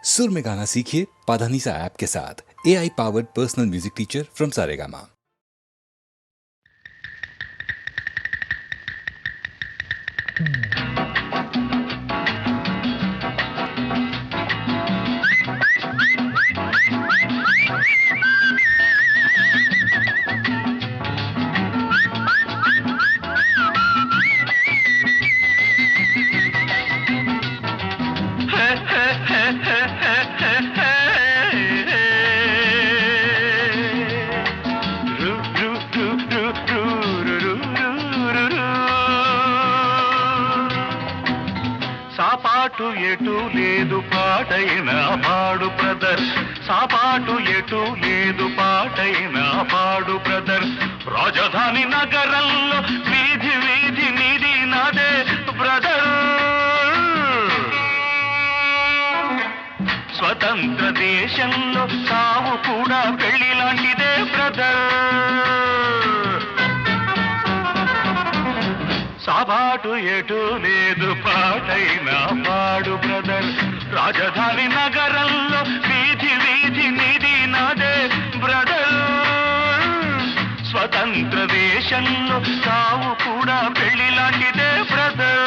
सुर में गाना सीखिए पाधानीसा ऐप के साथ। AI powered personal music teacher from Saregama. సాపాటు ఎటు లేదు పాటైన పాడు బ్రదర్, సాపాటు ఎటు లేదు పాటైన పాడు బ్రదర్. రాజధాని నగరంలో వీధి వీధి నీది నాదే బ్రదర్. స్వతంత్ర దేశంలో సావు కూడా పెళ్లి లాంటిదే బ్రదర్. సాబాటు ఎటు లేదు పాటైన పాడు బ్రదర్. రాజధాని నగరంలో వీధి వీధి నీది నాదే బ్రదర్. స్వతంత్ర దేశంలో సావు కూడా పెళ్లి లాంటిదే బ్రదర్.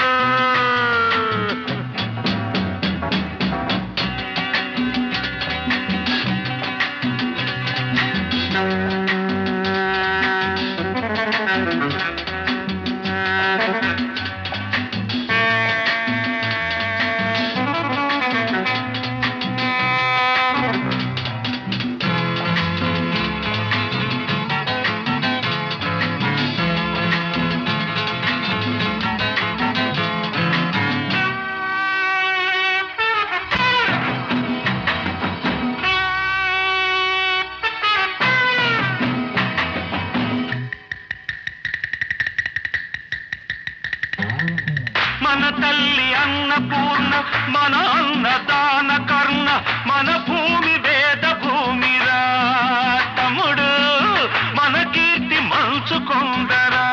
మన తల్లి అన్నపూర్ణ, మన అన్నదాన కర్ణ, మన భూమి వేద భూమిరా తమ్ముడు, మన కీర్తి మంచుకొందరా.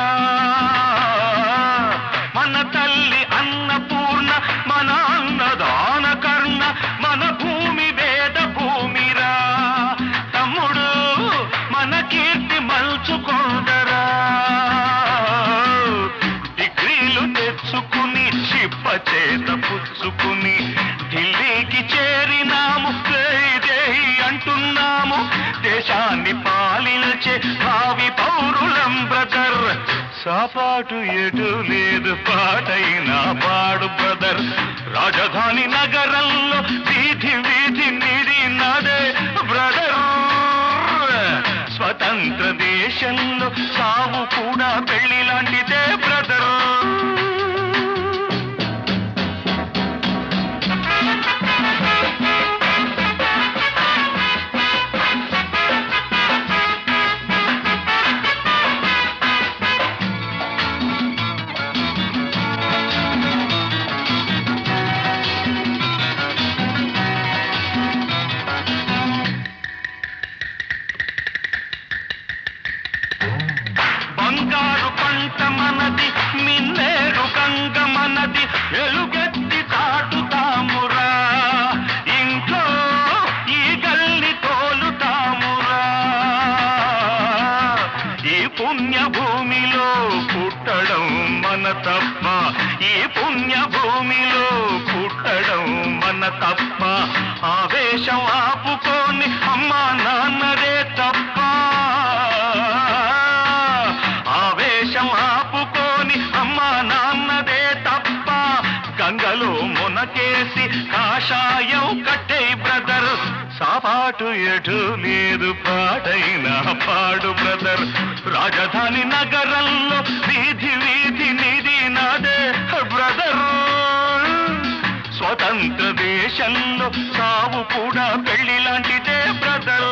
మన తల్లి అన్నపూర్ణ, మన అన్నదాన కర్ణ, మన భూమి వేద భూమిరా తమ్ముడు, మన కీర్తి మంచుకొందరా. డిగ్రీలు తెచ్చుకుని చిప్ప చేత పుచ్చుకుని ఢిల్లీకి చేరినాము, జై అంటున్నాము. దేశాన్ని పాలించే భావి పౌరులం బ్రదర్. సాపాటు ఎటు లేదు పాటైన పాడు బ్రదర్. రాజధాని నగరంలో వీధి వీధి నీది నాదే బ్రదర్. స్వతంత్ర దేశంలో సావు కూడా పెళ్లి లాంటిదే బ్రదర్. బంగారు పంట మనది, మిన్నేరు గంగ మనది, ఎలుగెత్తి చాటుతామురా. ఇంట్లో ఈ గల్లి తోలుతామురా. ఈ పుణ్య భూమిలో పుట్టడం మన తప్ప, ఈ పుణ్య భూమిలో పుట్టడం మన తప్ప. ఆవేశం ఆపుకొని అమ్మా నాన్నదే తప్ప. ఆవేశం ఆపుకొని అమ్మా నాన్నదే తప్ప. గంగలో మునకేసి కాషాయం కట్టే బ్రదర్. సాపాటు ఎటు లేదు పాటైన పాడు బ్రదర్. రాజధాని నగరంలో వీధి వీధి నీది నాదే బ్రదర్. స్వతంత్ర దేశంలో సావు కూడా పెళ్లి లాంటిదే బ్రదర్.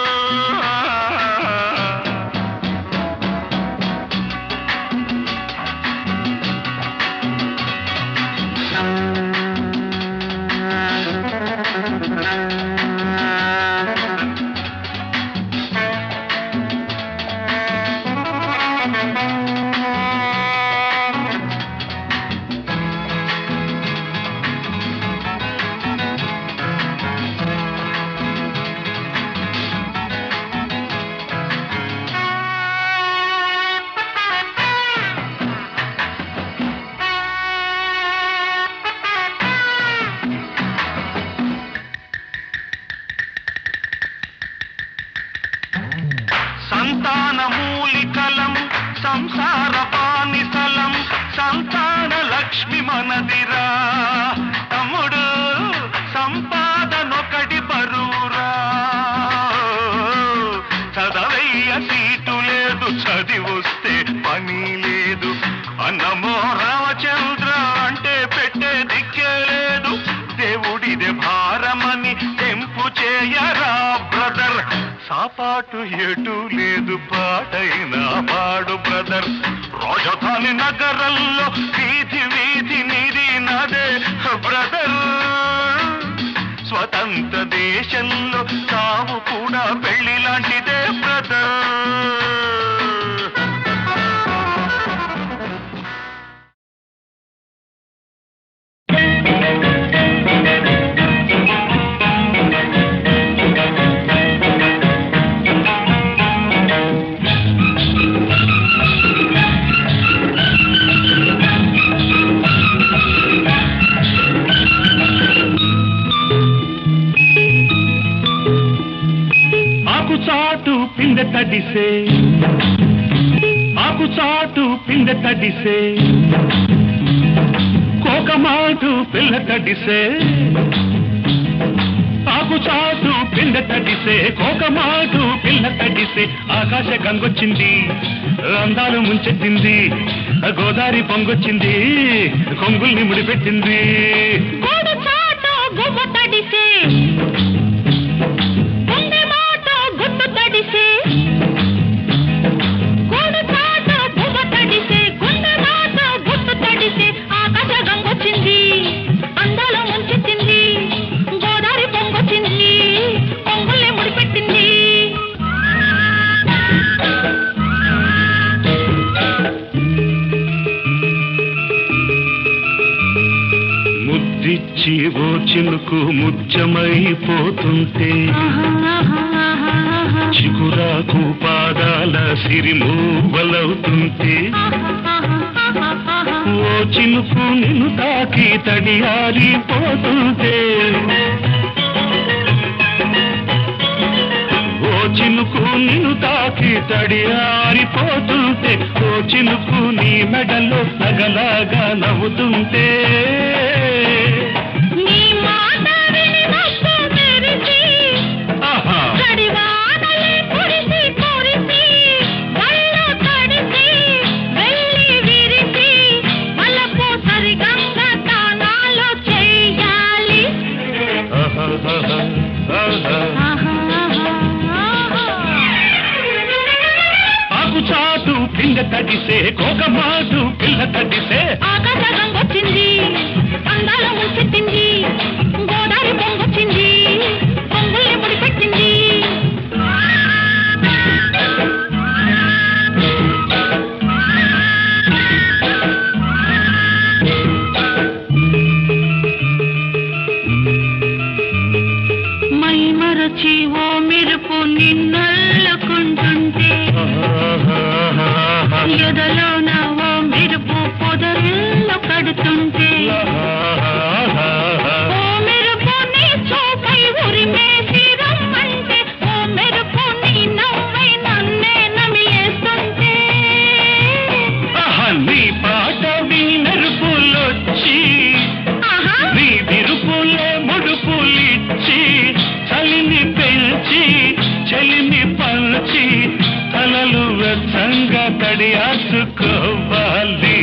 సాపాటు ఎటు లేదు పాటైనా పాడు బ్రదర్ రాజధాని నగరంలో వీధి వీధి నీది నాదే బ్రదర్ స్వతంత్ర దేశంలో సావు కూడా పెళ్లి లాంటిదే బ్రదర్ తడిసే ఆకు చాటు పిందె తడిసే కోకమాటు పిల్ల తడిసే ఆకు చాటు పిందె తడిసే కోకమాటు పిల్ల తడిసే ఆకాశ గంగొచ్చింది అందాలు ముంచెత్తింది గోదావరి పొంగొచ్చింది కొంగుల్ని ముడిపెట్టింది ఓ చినుకు ముత్యమైపోతుంటే చిగురాకు పాదాల సిరిమూవలవుతుంటే ఓ చినుకు నిన్ను తాకి తడియారిపోతుంటే ఓ చినుకు నిన్ను తాకి తడియారిపోతుంటే ఓ చినుకు నీ మెడలో నగలాగా నవ్వుతుంటే చాటు పింగ తడిసే కోకమాటు పిల్ల తడిసే ఆకాశం వచ్చింది అందాల ముంచెత్తింది గోదావరి పొంగొచ్చింది పొంగుల్ని ముడిపెట్టింది మై మరచి ఓ మెరుపు నిన్నల్లుకుంటుంటే ఎదలోన ఓ మెరుపు పొదరిల్లో కడుతుంటే ఓ మెరుపు నీ చూపై ఉరిమేసి రమ్మంటే ఓ మెరుపు నీ నవ్వై నన్నే నమిలేస్తుంటే నీ పాట నీ మెరుపులొచ్చి నీ విరుపులే ముడుపులిచ్చి చలిని పెంచి చలిని పంచి తలలు వెచ్చంగా తడియాసుకోవాలి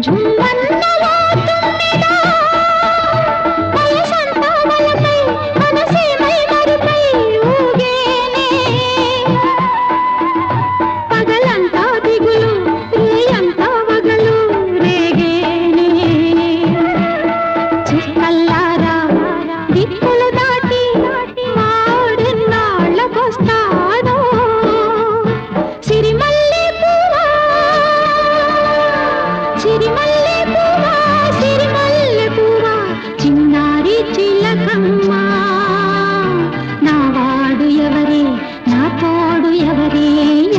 జుమ్మన్నవా తుమ్మెదా, వయసంతా వలపై, మనసేమై మరుపై ఊగేనే. పగలంతా దిగులు, రేయంతా వగలు రేగేనే. చిక్కల్లారా దిక్కులు దాటి మాడెన్నాళ్ళకొస్తాడో. సిరిమల్లె పువ్వా, సిరిమల్లె పువ్వా, సిరిమల్లె పువ్వా, చిన్నారి చిలకమ్మ. నా వాడు ఎవరే, నా తోడు ఎవరే,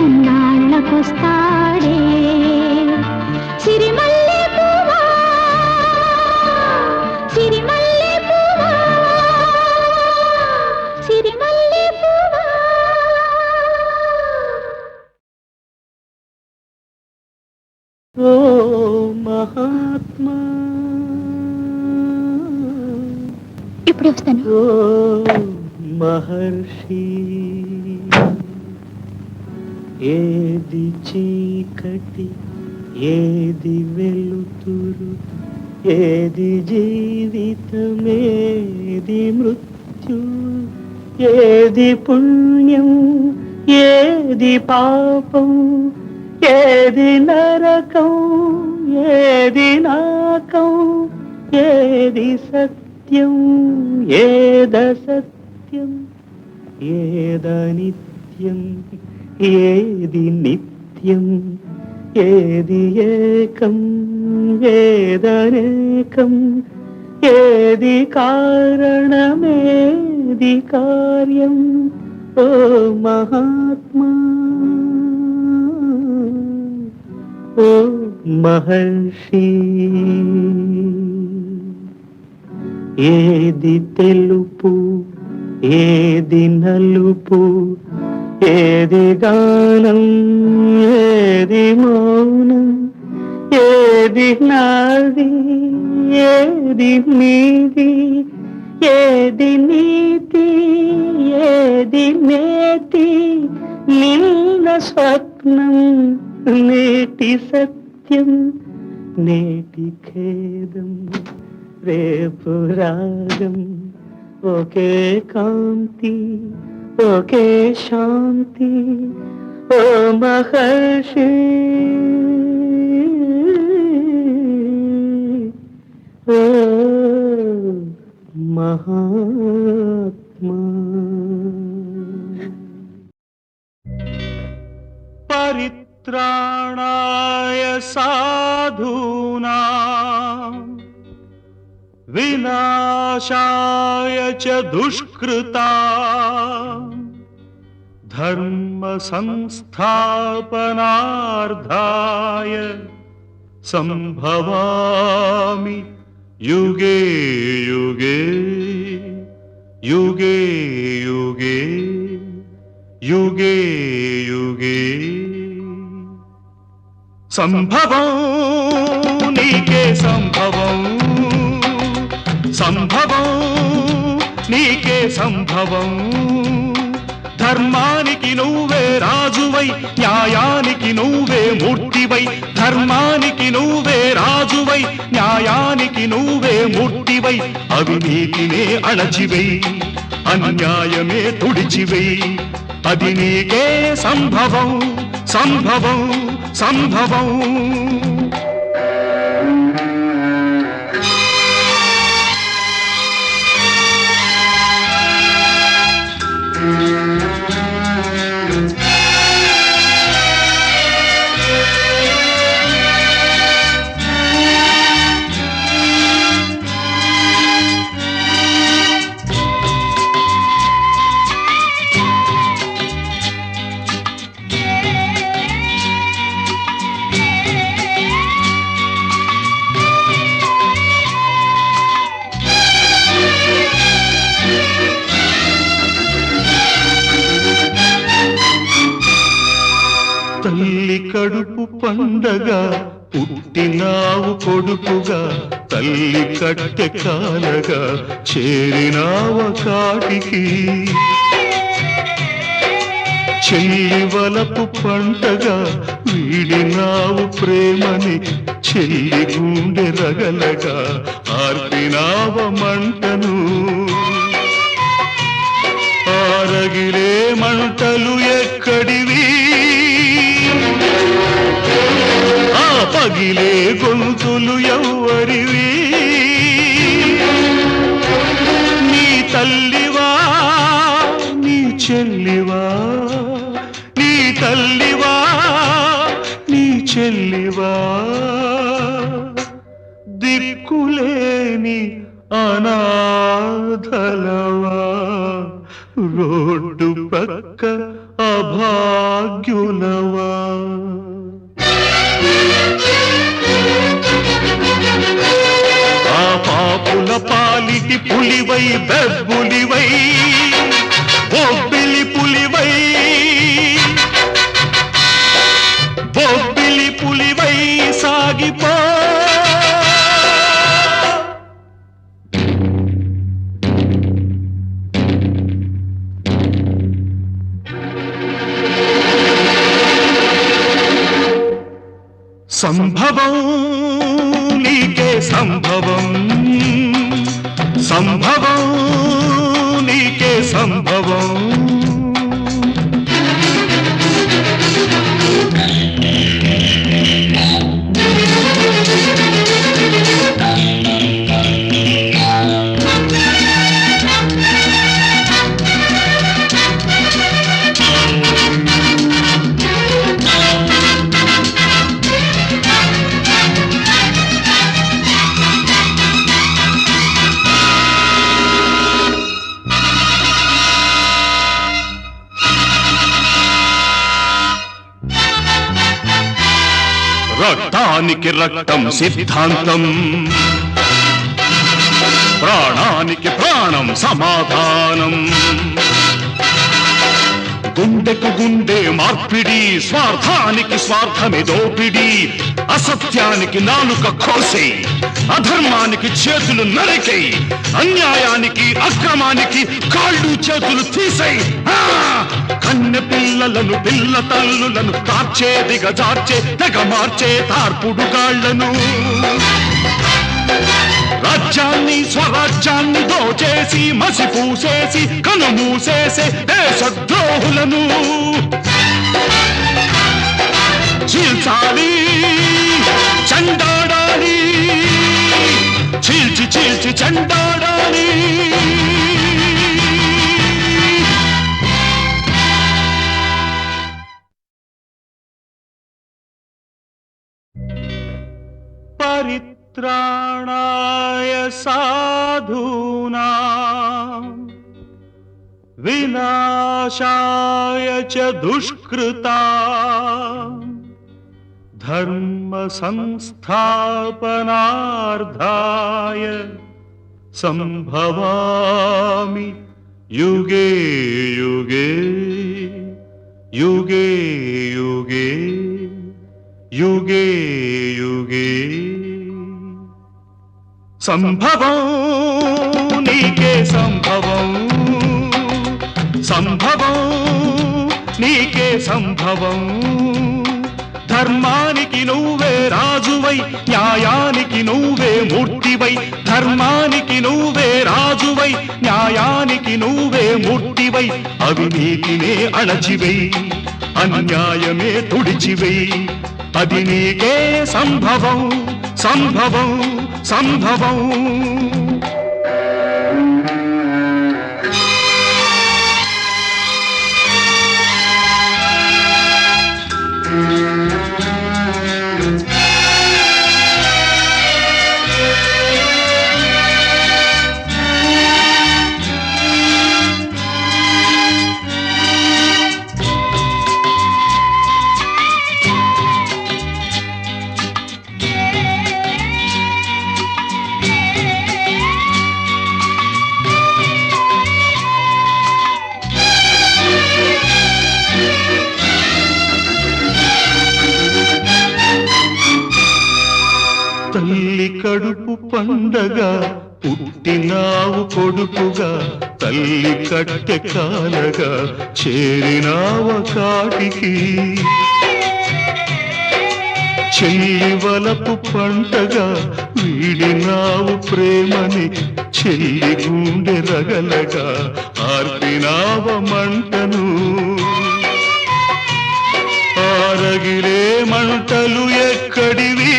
ఎన్నాళ్ళకొస్తాడే. సిరిమల్లె పువ్వా, సిరిమల్లె పువ్వా, సిరిమల్లె పువ్వా. ఓ మహాత్మా, ఇప్పుడే వస్తాను. ఓ మహర్షి, ఏది చీకటి, ఏది వెలుతురు, ఏది జీవితమేది మృత్యు, ఏది పుణ్యం, ఏది పాపం, ఏది నరకం, ఏది నాకం, ఏది సత్యం, ఏదసత్యం, ఏదనిత్యం, ఏది నిత్యం, ఏది ఏకం, ఏదనేకం, ఏది కారణమేది కార్యం. ఓ మహాత్మా, ఓ మహర్షి, ఏది తెలుపు, ఏది నలుపు, ఏది గానం, ఏది మౌనం, ఏది నాది, ఏది నీది, ఏది నీతి, ఏది నేతి, నిన్న స్వప్నం, నేటి సత్యం, నేటి ఖేదం, రేపు రాగం, ఒకే కాంతి, ఒకే శాంతి. ఓ మహర్షి, ఓ మహాత్మా. పరిత్రాణాయ సాధూనాం, వినాశాయ చ దుష్కృతాం, ధర్మ సంస్థాపనార్థాయ సంభవామి యుగే యుగే, యుగే యుగే, యుగే యుగే. సంభవం నీకే సంభవం, సంభవం నీకే సంభవం. ధర్మానికి నువ్వే రాజువై, న్యాయానికి నువ్వే మూర్తివై. ధర్మానికి నువ్వే రాజువై, న్యాయానికి నువ్వే మూర్తివై. అవినీతినే అణచివై, అన్యాయమే తుడిచివై. అది నీకే సంభవం, సంభవం, సంభవం. తల్లి కడుపు పండగ, పుట్టినావు కొడుకుగా. తల్లి కట్టె కాలగా, చేరినావ కాటికి. చెల్లి వలపు పంటగా, వీడినావు ప్రేమని చెల్లి గుండె రగలగా ఆర్పినావ మంటను ఆరగిలే మంటలు ఎక్కడివి ఆ పగిలే గొంతులు ఎవ్వరివి నీ తల్లివా నీ చెల్లివా నీ తల్లివా నీ చెల్లివా దిక్కులేని అనాథలవా రోడ్డు పక్క అభాగ్యులవా ఆ పాపుల పాలిటి పులివై బెబ్బులివై బొబ్బిలి పులివై బొబ్బిలి పులివై సాగిపో సంభవం నీకే సంభవం సంభవం నీకే సంభవం రక్తానికి రక్తం సిద్ధాంతం ప్రాణానికి ప్రాణం సమాధానం గుండెకు గుండె మార్పిడి స్వార్థానికి స్వార్థమే దోపిడి అసత్యానికి నాలుక కోసే అధర్మానికి చేతులు నరికే అన్యాయానికి అక్రమానికి కాళ్ళు చేతులు తీసే కన్నె పిల్లలను పిల్ల తల్లులను తార్చే దిగజార్చే తెగ మార్చే తార్పుడు గాళ్లను రాజ్యాన్ని స్వరాజ్యాన్ని దోచేసి మసిపూసేసి కనుమూసేసే దేశద్రోహులను చీల్చాలి చండాడాలి చీల్చి చీల్చి చండాడాలి పరిత్రాణాయ సాధూనాం వినాశాయ చ దుష్కృతాం ధర్మ సంస్థాపనార్థాయ సంభవామి యుగే యుగే యుగే యుగే యుగే యుగే సంభవం నీకే సంభవం సంభవం నీకే సంభవం ధర్మానికి నువ్వే రాజువై న్యాయానికి నువ్వే మూర్తివై ధర్మానికి నువ్వే రాజువై న్యాయానికి నువ్వే మూర్తివై అవినీతినే అణచివై అన్యాయమే తుడిచివై అది నీకే సంభవం సంభవం సంభవం తల్లి కడుపు పండగ పుట్టినావు కొడుకుగా తల్లి కట్టె కాలగా చేరినావ కాటికి చెల్లి వలపు పంటగా వీడినావు ప్రేమని చెల్లి గుండె రగలగా ఆర్పినావ మంటను ఆరగిలే మంటలు ఎక్కడివి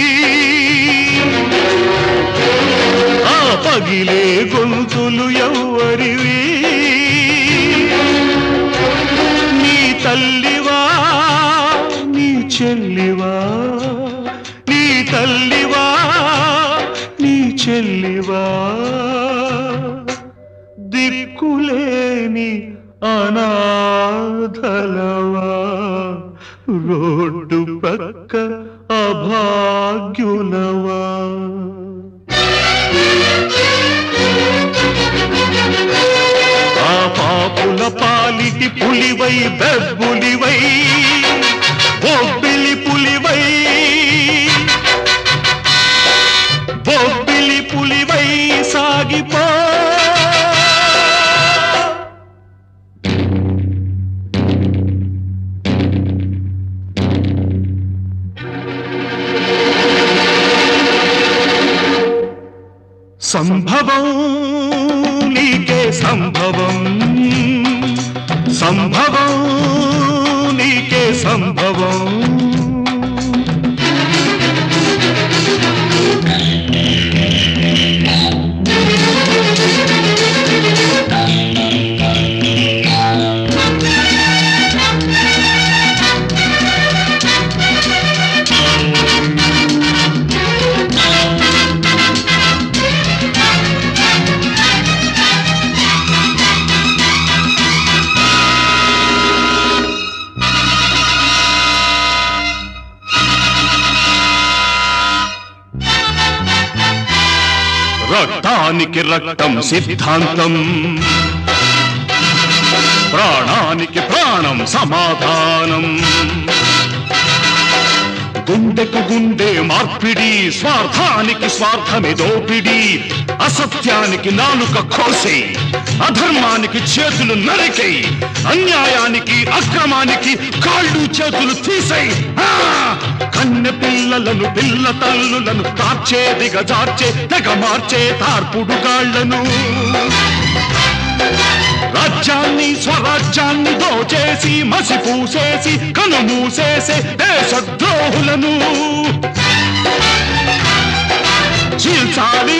ఆ పగిలే గొంతులు ఎవ్వరివి నీ తల్లివా నీ చెల్లివా నీ తల్లివా నీ చెల్లివా దిక్కులేని అనాథలవా రోడ్డు పక్క అభాగ్యులవా ఆ పాపుల పాలిటి పులివై బెబ్బులివై బొబ్బిలి పులివై బొబ్బిలి పులివై సాగిపో సంభవం నీకే సంభవం సంభవం నీకే సంభవం రక్తానికి రక్తం సిద్ధాంతం ప్రాణానికి ప్రాణం సమాధానం గుండెకు గుండె మార్పిడి స్వార్థానికి స్వార్థమే దోపిడి అసత్యానికి నాలుక కోసే అధర్మానికి చేతులు నరికై అన్యాయానికి అక్రమానికి కాళ్ళు చేతులు తీసై కన్నె పిల్లలను పిల్ల తల్లులను తార్చే దిగజార్చే తెగ మార్చే తార్పుడు గాళ్లను రాజ్యాన్ని స్వరాజ్యాన్ని దోచేసి మసిపూసేసి కనుమూసేసే దేశద్రోహులను చీల్చాలి